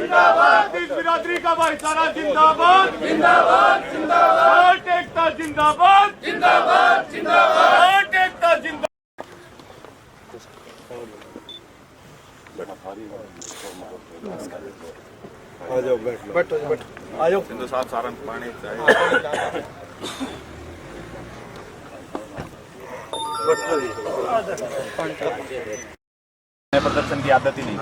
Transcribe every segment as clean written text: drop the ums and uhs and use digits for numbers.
जिंदाबाद, इस बिरादरी का भाईचारा जिंदाबाद, जिंदाबाद, जिंदाबाद, एकता जिंदाबाद, जिंदाबाद, जिंदाबाद, एकता जिंदाबाद। आ जाओ, बैठो, आ जाओ। सिंधु साहब सारंग पानी चाहिए। प्रदर्शन की आदत ही नहीं।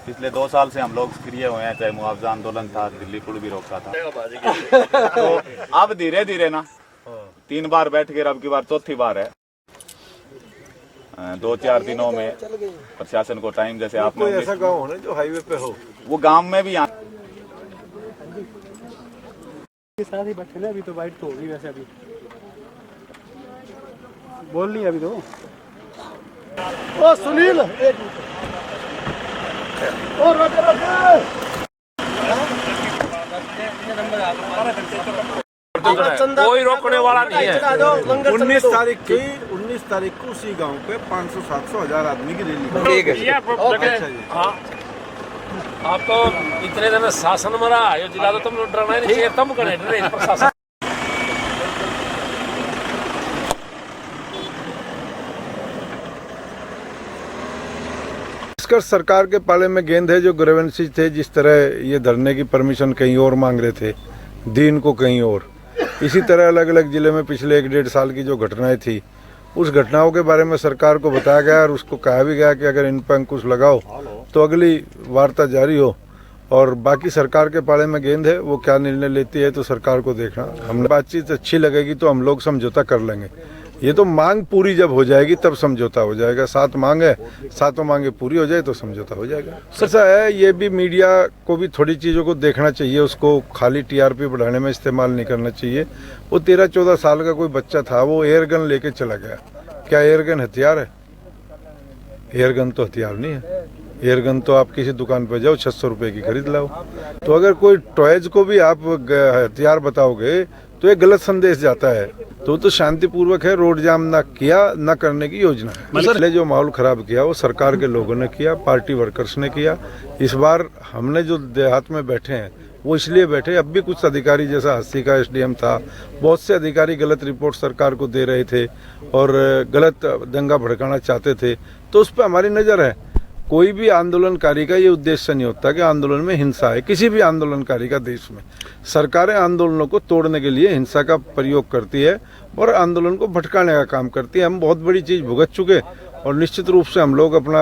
पिछले 2 साल से हम लोग सक्रिय हुए हैं, चाहे मुआवजा आंदोलन था, दिल्ली पुल भी रोका था। तो अब धीरे धीरे ना 3 बार बैठ के अब की बार चौथी बार है। 2-4 दिनों में प्रशासन को टाइम, जैसे आपने कोई ऐसा गांव हो ना जो हाईवे पे हो, वो गांव में भी साथ ही बैठे ना। अभी तो बाइट तो होगी वैसे, अभी बोल नहीं अभी तो। ओ सुनील, कोई रोकने वाला नहीं है। 19 तारीख को उसी गांव पे 500-700 आदमी की रैली। ठीक है। हाँ, आप तो इतने दिन शासन मरा, ये जिला तो तुम डरना ही नहीं चाहिए, तुम करे डरे प्रशासन। सरकार के पाले में गेंद है। जो ग्रेवेंसी थे, जिस तरह ये धरने की परमिशन कहीं और मांग रहे थे, दिन को कहीं और, इसी तरह अलग अलग जिले में पिछले 1-1.5 साल की जो घटनाएं थी, उस घटनाओं के बारे में सरकार को बताया गया और उसको कहा भी गया कि अगर इन पर अंकुश लगाओ तो अगली वार्ता जारी हो। और बाकी सरकार के पाले में गेंद है, वो क्या निर्णय लेती है तो सरकार को देखना। हमें बातचीत अच्छी लगेगी तो हम लोग समझौता कर लेंगे। ये तो मांग पूरी जब हो जाएगी तब समझौता हो जाएगा। 7 मांग है, 7 मांगे पूरी हो जाए तो समझौता हो जाएगा। ऐसा है, ये भी मीडिया को भी थोड़ी चीज़ों को देखना चाहिए, उसको खाली टीआरपी बढ़ाने में इस्तेमाल नहीं करना चाहिए। वो 13-14 साल का कोई बच्चा था, वो एयरगन लेके चला गया। क्या एयरगन हथियार है? एयरगन तो हथियार नहीं है। एयरगन तो आप किसी दुकान पर जाओ, 600 रुपये की खरीद लाओ। तो अगर कोई टॉयज को भी आप हथियार बताओगे तो एक गलत संदेश जाता है। तो शांतिपूर्वक है, रोड जाम ना किया, ना करने की योजना है। पहले जो माहौल खराब किया वो सरकार के लोगों ने किया, पार्टी वर्कर्स ने किया। इस बार हमने जो देहात में बैठे हैं वो इसलिए बैठे, अब भी कुछ अधिकारी, जैसा हस्सी का एसडीएम था, बहुत से अधिकारी गलत रिपोर्ट सरकार को दे रहे थे और गलत दंगा भड़काना चाहते थे, तो उस पर हमारी नजर है। कोई भी आंदोलनकारी का ये उद्देश्य नहीं होता कि आंदोलन में हिंसा है। किसी भी आंदोलनकारी का देश में सरकारें आंदोलनों को तोड़ने के लिए हिंसा का प्रयोग करती है और आंदोलन को भटकाने का काम करती है। हम बहुत बड़ी चीज भुगत चुके और निश्चित रूप से हम लोग अपना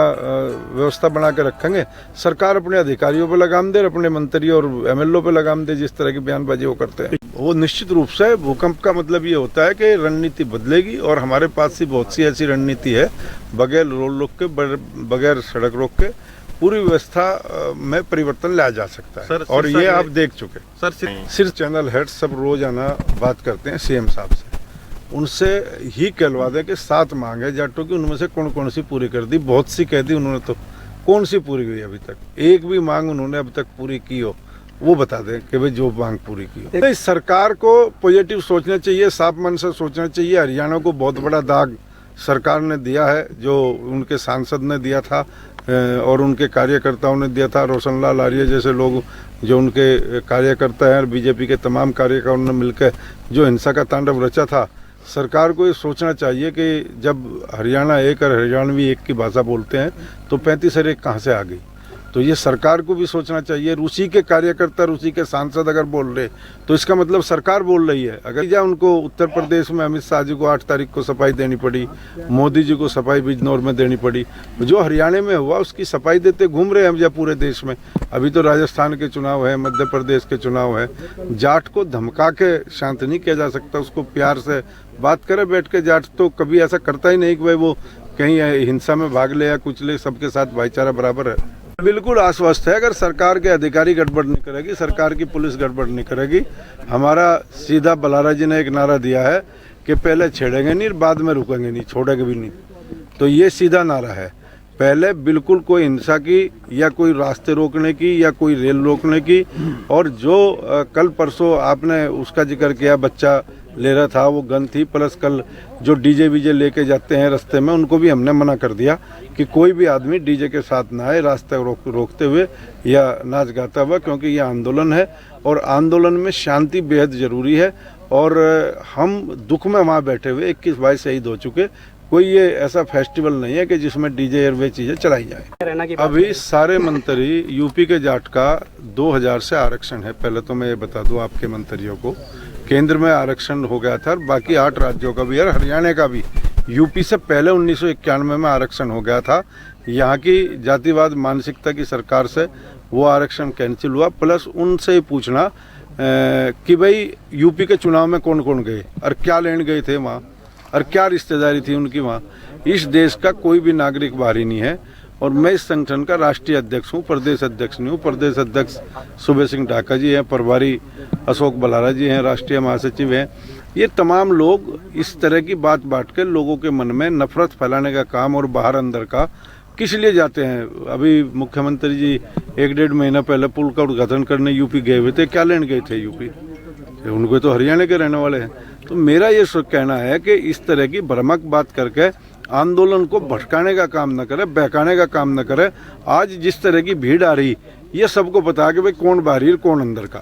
व्यवस्था बना के रखेंगे। सरकार अपने अधिकारियों पर लगाम दे, अपने मंत्री और एमएलओ पे लगाम दे, जिस तरह की बयानबाजी वो करते हैं। वो निश्चित रूप से भूकंप का मतलब ये होता है कि रणनीति बदलेगी और हमारे पास ही बहुत सी ऐसी रणनीति है, बगैर रोड रोक के, बगैर सड़क रोक के पूरी व्यवस्था में परिवर्तन लाया जा सकता है। और ये आप देख चुके सर। सिर्फ चैनल हेड सब रोजाना बात करते हैं सीएम साहब से, उनसे ही कहलवा दे कि 7 मांग है जाटों की, उनमें से कौन कौन सी पूरी कर दी। बहुत सी कह दी उन्होंने, तो कौन सी पूरी हुई अभी तक? एक भी मांग उन्होंने अब तक पूरी की हो वो बता दें कि भाई जो मांग पूरी की हो। तो सरकार को पॉजिटिव सोचना चाहिए, साफ मन से सोचना चाहिए। हरियाणा को बहुत बड़ा दाग सरकार ने दिया है, जो उनके सांसद ने दिया था और उनके कार्यकर्ताओं ने दिया था। रोशन लाल आर्य जैसे लोग जो उनके कार्यकर्ता हैं और बीजेपी के तमाम कार्यकर्ताओं ने मिलकर जो हिंसा का तांडव रचा था, सरकार को ये सोचना चाहिए कि जब हरियाणा एक और हरियाणवी एक की भाषा बोलते हैं तो 35 और 1 कहाँ से आ गई? तो ये सरकार को भी सोचना चाहिए। रूसी के कार्यकर्ता, रूसी के सांसद अगर बोल रहे तो इसका मतलब सरकार बोल रही है। अगर या उनको उत्तर प्रदेश में अमित शाह जी को 8 तारीख को सफाई देनी पड़ी, मोदी जी को सफाई बिजनौर में देनी पड़ी, जो हरियाणा में हुआ उसकी सफाई देते घूम रहे हैं हम या पूरे देश में। अभी तो राजस्थान के चुनाव है, मध्य प्रदेश के चुनाव है। जाट को धमका के शांत नहीं किया जा सकता, उसको प्यार से बात करे बैठ के। जाट तो कभी ऐसा करता ही नहीं कि भाई वो कहीं हिंसा में भाग ले या कुछ ले, सबके साथ भाईचारा बराबर है। बिल्कुल आश्वस्त है, अगर सरकार के अधिकारी गड़बड़ नहीं करेगी, सरकार की पुलिस गड़बड़ नहीं करेगी। हमारा सीधा बलारा जी ने एक नारा दिया है कि पहले छेड़ेंगे नहीं, बाद में रुकेंगे नहीं, छोड़ेंगे भी नहीं। तो ये सीधा नारा है। पहले बिल्कुल कोई हिंसा की या कोई रास्ते रोकने की या कोई रेल रोकने की, और जो कल परसों आपने उसका जिक्र किया, बच्चा ले रहा था वो गन थी, प्लस कल जो डीजे वीजे लेके जाते हैं रास्ते में उनको भी हमने मना कर दिया कि कोई भी आदमी डीजे के साथ ना आए रास्ते रोकते हुए या नाच गाता हुआ, क्योंकि ये आंदोलन है और आंदोलन में शांति बेहद जरूरी है। और हम दुख में वहाँ बैठे हुए 21 भाई शहीद हो चुके, कोई ये ऐसा फेस्टिवल नहीं है कि जिसमें डीजे और वे चीजें चलाई जाए। अभी सारे मंत्री यूपी के जाट का 2000 से आरक्षण है। पहले तो मैं ये बता दूं आपके मंत्रियों को, केंद्र में आरक्षण हो गया था, बाकी 8 राज्यों का भी और हरियाणा का भी यूपी से पहले 1991 में आरक्षण हो गया था। यहाँ की जातिवाद मानसिकता की सरकार से वो आरक्षण कैंसिल हुआ। प्लस उनसे ही पूछना कि भाई यूपी के चुनाव में कौन कौन गए और क्या लेने गए थे वहाँ और क्या रिश्तेदारी थी उनकी वहाँ। इस देश का कोई भी नागरिक बाहरी नहीं है और मैं इस संगठन का राष्ट्रीय अध्यक्ष हूँ, प्रदेश अध्यक्ष नहीं हूँ। प्रदेश अध्यक्ष सुबह सिंह ढाका जी हैं, प्रभारी अशोक बलारा जी हैं, राष्ट्रीय महासचिव हैं। ये तमाम लोग इस तरह की बात बांट के लोगों के मन में नफरत फैलाने का काम और बाहर अंदर का किस लिए जाते हैं। अभी मुख्यमंत्री जी 1-1.5 महीना पहले पुल का उद्घाटन करने यूपी गए हुए थे, क्या लेने गए थे यूपी? उनको तो हरियाणा के रहने वाले हैं। तो मेरा ये कहना है कि इस तरह की भ्रामक बात करके आंदोलन को भटकाने का काम न करे, बहकाने का काम न करे। आज जिस तरह की भीड़ आ रही, ये सबको पता है कि भाई कौन बाहरी और कौन अंदर का।